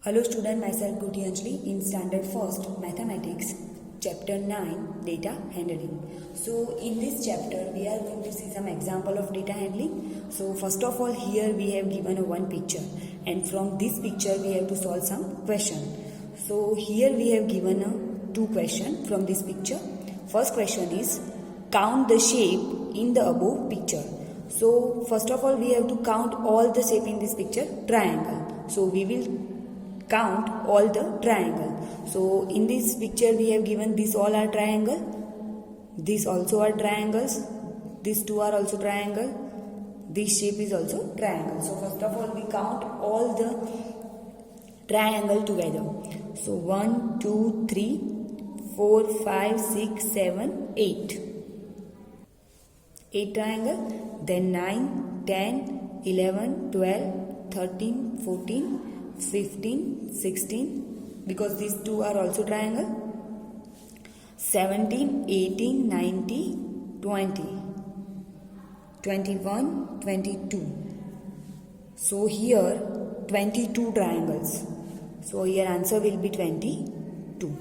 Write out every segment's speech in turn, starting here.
Hello student, myself Goody Anjali in standard 1st mathematics chapter 9 data handling. So in this chapter we are going to see some example of data handling. So first of all, here we have given a one picture and from this picture we have to solve some question. So here we have given a two question from this picture. First question is count the shape in the above picture. So first of all we have to count all the shape in this picture triangle. So we will count all the triangle. So in this picture we have given these all are triangle, these also are triangles, these two are also triangle, this shape is also triangle. So first of all we count all the triangle together. So 1 2 3 4 5 6 7 8 triangle, then 9 10 11 12 13 14 15 16 because these two are also triangle, 17 18 19 20 21 22. So here 22 triangles. So here answer will be 22.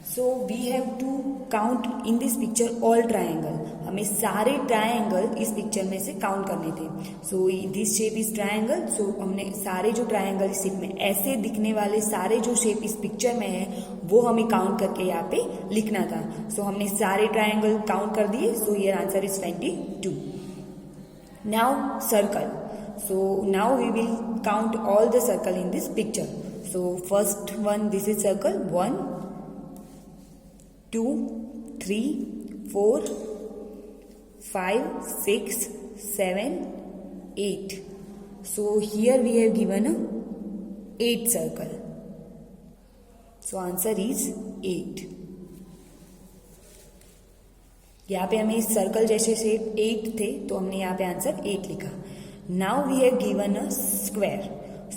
So we have to count in this picture all triangle. हमें सारे triangle इस picture में से count करने थे. So this shape is triangle. So हमने सारे जो ट्रायंगल इस शेप में ऐसे दिखने वाले सारे जो शेप इस पिक्चर में है वो हमें काउंट करके यहाँ पे लिखना था. सो हमने सारे ट्रायंगल काउंट कर दिए. So here answer is 22. Now circle. So now we will count all the circle in this picture. So first one this is circle 1 2 3 4 5 6 7 8. So here we have given a 8 circle. So answer is 8. यहाँ पे हमें इस circle जैसे shape 8 थे तो हमने यहाँ पे आंसर 8 लिखा. Now we have given a square.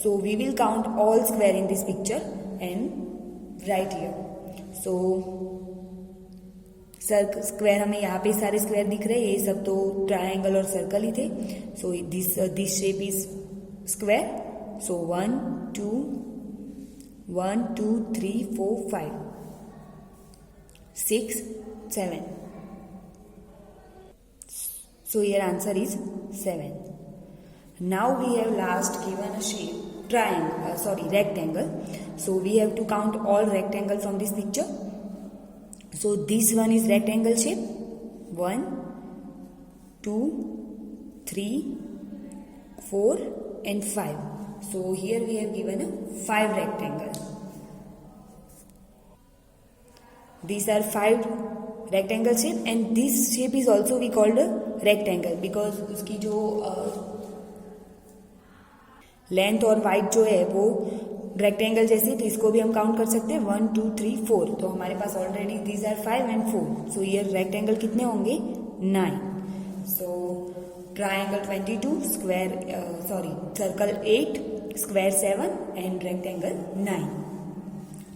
So we will count all square in this picture and write here. So square हमें यहाँ पे सारे स्क्वायर दिख रहे हैं. ये सब तो ट्रायंगल और सर्कल ही थे. So this shape is square. So 1 2 3 4 5 6 7. So here answer is 7. Now we have last given a shape rectangle. So we have to count all rectangle from this picture. So this one is rectangle shape. 1 2 3 4 and 5. So here we have given a 5 rectangle. These are 5 rectangle shape and this shape is also we called a rectangle because उसकी जो length और wide जो है वो rectangle जैसी, तो इसको भी हम काउंट कर सकते हैं 1 2 3 4. तो हमारे पास already these are 5 and 4. So ये रेक्टेंगल कितने होंगे 9. So triangle 22, circle 8, square 7 and rectangle 9.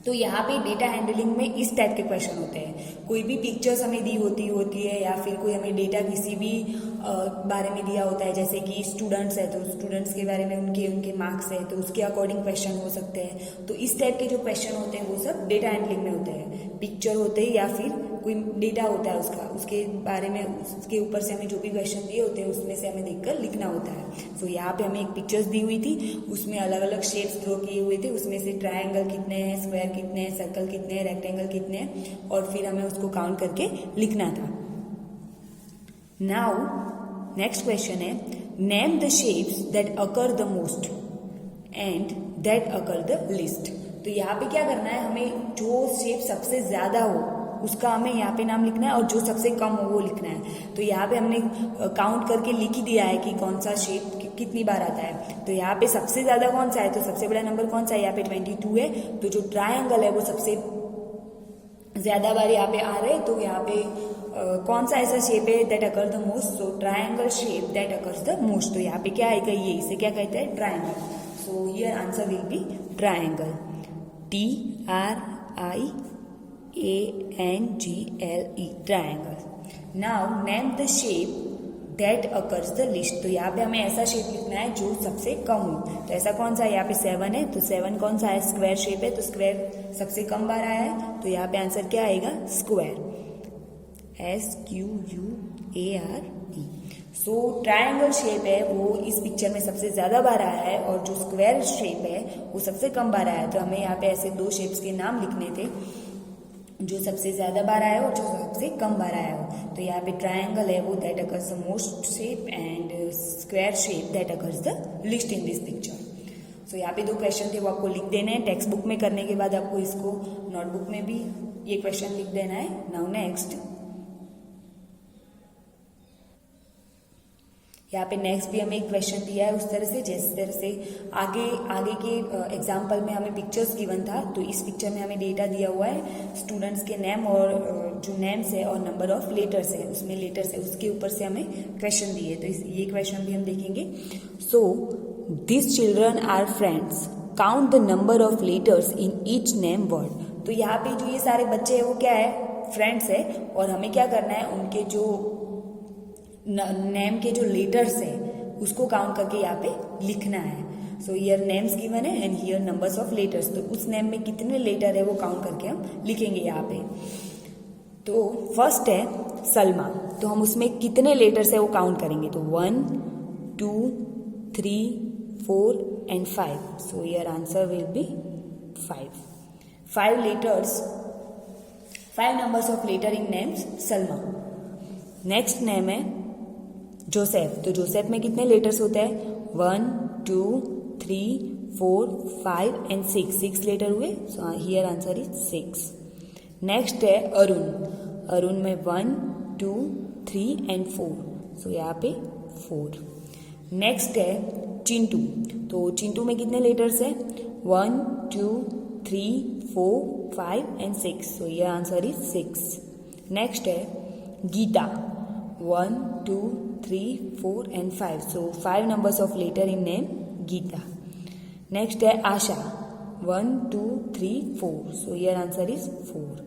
तो यहाँ पे डेटा हैंडलिंग में इस टाइप के क्वेश्चन होते हैं. कोई भी पिक्चर्स हमें दी होती है या फिर कोई हमें डेटा किसी भी बारे में दिया होता है, जैसे कि स्टूडेंट्स है तो स्टूडेंट्स के बारे में उनके मार्क्स है तो उसके अकॉर्डिंग क्वेश्चन हो सकते हैं. तो इस टाइप के जो क्वेश्चन होते हैं वो सब डेटा हैंडलिंग में होते हैं. पिक्चर होते हैं या फिर कोई डेटा होता है उसके बारे में, उसके ऊपर से हमें जो भी क्वेश्चन दिए होते हैं उसमें से हमें देखकर लिखना होता है. सो यहाँ पे हमें एक पिक्चर्स दी हुई थी, उसमें अलग अलग शेप्स ड्रॉ किए हुए थे. उसमें से ट्रायंगल कितने हैं, स्क्वायर कितने हैं, सर्कल कितने हैं, रेक्टेंगल कितने हैं और फिर हमें उसको काउंट करके लिखना था. नाउ नेक्स्ट क्वेश्चन है name the shapes that occur the most and that occur the list. तो यहाँ पे क्या करना है, हमें जो शेप सबसे ज्यादा हो उसका हमें यहाँ पे नाम लिखना है और जो सबसे कम हो वो लिखना है. तो यहाँ पे हमने काउंट करके लिख ही दिया है कि कौन सा शेप कितनी बार आता है. तो यहाँ पे सबसे ज्यादा कौन सा है, तो सबसे बड़ा नंबर कौन सा है, यहाँ पे 22 है. तो जो ट्रायंगल है वो सबसे ज्यादा बार यहाँ पे आ रहे हैं. तो यहाँ पे कौन सा ऐसा शेप है that occur the most. So triangle shape that occurs the most. तो यहाँ पे क्या आएगा, ये इसे क्या कहते हैं, triangle. So here answer will B triangle. TRIANGLE, triangle. Now name the shape that occurs the list. तो यहाँ पे हमें ऐसा शेप लिखना है जो सबसे कम हो। तो ऐसा कौन सा है, यहाँ पे 7 है, तो 7 कौन सा है, स्क्वायर शेप है, तो स्क्वायर सबसे कम बार आया है, तो यहाँ पे आंसर क्या आएगा, स्क्वायर, SQUARE। सो ट्रायंगल शेप है वो इस पिक्चर में सबसे ज्यादा बार आया है, और जो स्क्वायर शेप है वो सबसे कम बार आया है। तो हमें यहाँ पे ऐसे दो शेप्स के नाम लिखने थे, जो सबसे ज्यादा बार आया और जो सबसे कम बार आया हो। तो यहाँ पे ट्रायंगल है वो that occurs the most shape, and square shape that occurs the least in this picture. So यहाँ पे दो क्वेश्चन थे, वो आपको लिख देने हैं। टेक्स्ट बुक में करने के बाद आपको इसको नोटबुक में भी ये क्वेश्चन लिख देना है। नाउ नेक्स्ट, यहाँ पे नेक्स्ट भी हमें एक क्वेश्चन दिया है उस तरह से, जिस तरह से आगे के एग्जाम्पल में हमें पिक्चर्स गिवन था, तो इस पिक्चर में हमें डेटा दिया हुआ है स्टूडेंट्स के नेम, और जो नेम्स है और नंबर ऑफ लेटर्स है, उसमें लेटर्स है, उसके ऊपर से हमें क्वेश्चन दिए। तो ये क्वेश्चन भी हम देखेंगे। So this children are friends, count the number of letters in each name word. तो यहाँ पे जो ये सारे बच्चे हैं वो क्या है, फ्रेंड्स है, और हमें क्या करना है, उनके जो नेम के जो लेटर्स है उसको काउंट करके यहाँ पे लिखना है। सो हियर नेम्स गिवन है and here numbers of letters. तो उस नेम में कितने लेटर है वो काउंट करके हम लिखेंगे यहाँ पे। तो फर्स्ट है सलमा, तो हम उसमें कितने लेटर्स है वो काउंट करेंगे। तो 1 2 3 4 and 5। So here answer will be 5 letters, 5 numbers of letter in names Salma. Next name है जोसेफ, तो जोसेफ में कितने लेटर्स होते हैं, 1 2 3 4 5 एंड 6 लेटर हुए। सो हियर आंसर इज 6। नेक्स्ट है अरुण, अरुण में 1 2 3 एंड 4। सो यहाँ पे 4। नेक्स्ट है चिंटू, तो चिंटू में कितने लेटर्स है, 1 2 3 4 5 and 6। So here answer is 6। Next है Gita, 1 2 3 4 and 5। So 5 numbers of letter in name Gita. Next है Asha, 1 2 3 4। So here answer is 4।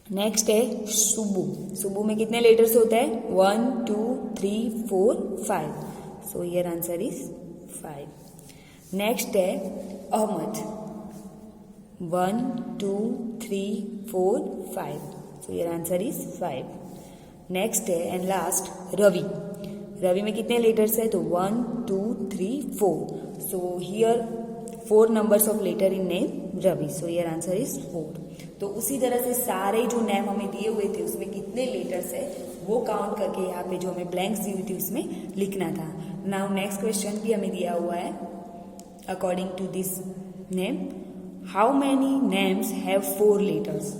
Next है सुबु, सुबु में कितने लेटर्स होते हैं, 1 2 3 4 5। So here answer is 5। Next है Ahmad, 1 2 3 4 5। So here answer is 5। Next है एंड लास्ट रवि, रवि में कितने लेटर्स है, तो 1 2 3 4। So here 4 numbers of letter in name Ravi. So here answer is 4। तो उसी तरह से सारे जो नेम हमें दिए हुए थे उसमें कितने लेटर्स है वो काउंट करके यहाँ पे जो हमें ब्लैंक्स दी हुई थी उसमें लिखना था। नाउ नेक्स्ट क्वेश्चन भी हमें दिया हुआ है, according to this name, how many names have 4 letters.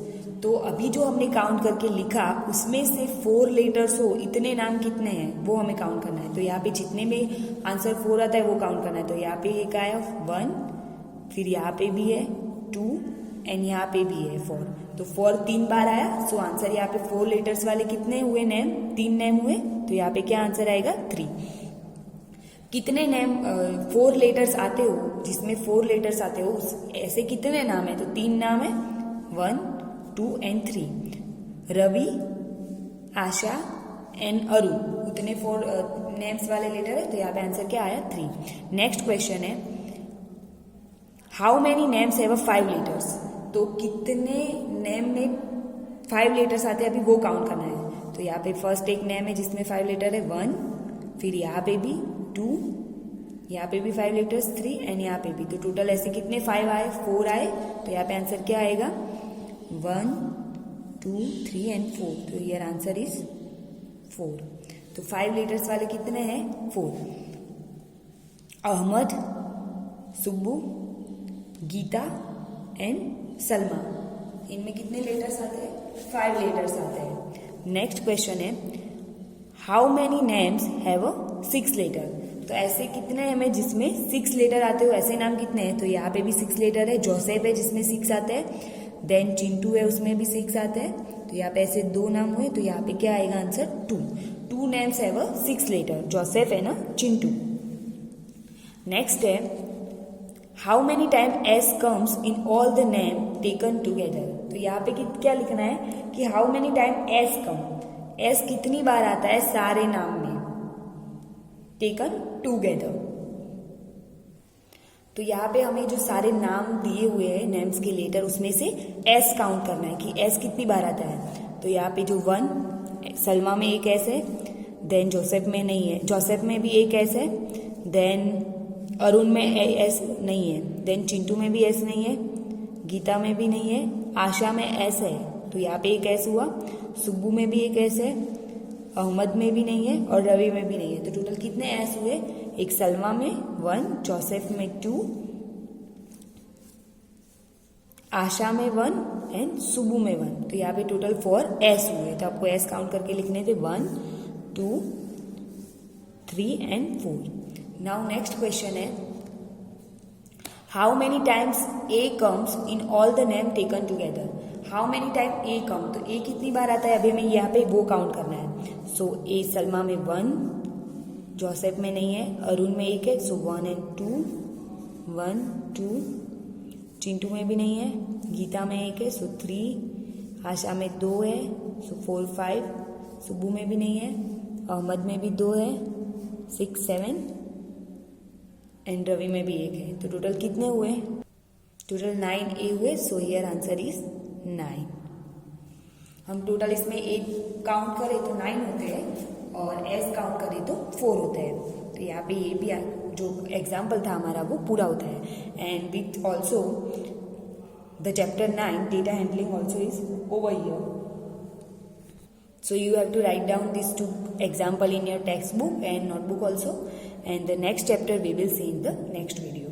तो अभी जो हमने काउंट करके लिखा उसमें से 4 लेटर्स हो, इतने नाम कितने हैं वो हमें काउंट करना है। तो यहाँ पे जितने में आंसर 4 आता है वो काउंट करना है। तो यहाँ पे एक आया 1, फिर यहाँ पे भी है 2 एंड यहाँ पे भी है 4। तो 4 3 बार आया। सो आंसर यहाँ पे 4 लेटर्स वाले कितने हुए नेम, 3 नेम हुए। तो यहाँ पे क्या आंसर आएगा, 3। कितने नेम 4 लेटर्स आते हो, जिसमें 4 लेटर्स आते हो ऐसे कितने नाम है, तो 3 नाम है, 1 2 एंड 3। रवि, आशा एंड अरुण, उतने 4 नेम्स वाले लेटर है। तो यहाँ पे आंसर क्या आया, 3। नेक्स्ट क्वेश्चन है how many names have 5 letters. तो कितने नेम में 5 लेटर्स आते हैं अभी वो काउंट करना है। तो यहाँ पे फर्स्ट एक नेम है जिसमें 5 लेटर है 1, फिर यहाँ पे भी 2, यहाँ पे भी 5 लेटर्स 3 एंड यहाँ पे भी। तो टोटल ऐसे कितने 5 आए, 4 आए। तो यहाँ पे आंसर क्या आएगा, 1 2 3 एंड 4। तो हियर आंसर इज 4। तो 5 लेटर्स वाले कितने हैं, 4। अहमद, सुब्बू, गीता एंड सलमा, इनमें कितने लेटर्स आते हैं, 5 लेटर्स आते हैं। नेक्स्ट क्वेश्चन है how many names have 6 letter. तो ऐसे कितने हमें जिसमें 6 लेटर आते हो, ऐसे नाम कितने हैं। तो यहाँ पे भी 6 लेटर है, जोसेफ है जिसमें 6 आते हैं, देन चिंटू है उसमें भी 6 आते हैं। तो यहाँ पे ऐसे 2 नाम हुए। तो यहाँ पे क्या आएगा answer, 2 names have 6 letter, Joseph है ना, चिंटू। नेक्स्ट है how many time S comes in all the name taken together. तो यहाँ पे क्या लिखना है कि how many time S come, S कितनी बार आता है सारे नाम में टेकन टूगेदर। तो यहाँ पे हमें जो सारे नाम दिए हुए हैं नेम्स के लेटर उसमें से एस काउंट करना है कि एस कितनी बार आता है। तो यहाँ पे जो 1 सलमा में एक एस है, देन जोसेफ में नहीं है, जोसेफ में भी एक एस है, देन अरुण में एस नहीं है, देन चिंटू में भी एस नहीं है, गीता में भी नहीं है, आशा में एस है तो यहाँ पे एक एस हुआ, सुब्बू में भी एक एस है, अहमद में भी नहीं है और रवि में भी नहीं है। तो टोटल कितने एस हुए, एक सलमा में 1, जोसेफ में 2, आशा में 1 एंड सुब्बू में 1। तो यहाँ पे टोटल 4 एस हुए। तो आपको एस काउंट करके लिखने थे 1, 2, 3 एंड 4। नाउ नेक्स्ट क्वेश्चन है how many times A comes in all the name taken together. How many time A come, तो ए कितनी बार आता है अभी हमें यहाँ पे वो काउंट करना है। सो ए सलमा में 1, जोसेफ में नहीं है, अरुण में एक है सो 1 एंड 2, 1, 2, चिंटू में भी नहीं है, गीता में एक है सो 3, आशा में 2 है सो 4, 5, सुब्बू में भी नहीं है, अहमद में भी 2 है 6, 7 एंड रवि में भी एक है। तो टोटल कितने हुए, टोटल 9 ए हुए। सो हियर आंसर इज 9। हम टोटल इसमें ए काउंट करें तो 9 होते हैं और एस काउंट करें तो 4 होते हैं। तो यहाँ पे ये भी जो एग्जाम्पल था हमारा वो पूरा होता है। And with also the chapter 9 data handling also is over here. So you have to write down these 2 example in your textbook and notebook also, and the next chapter we will see in the next video.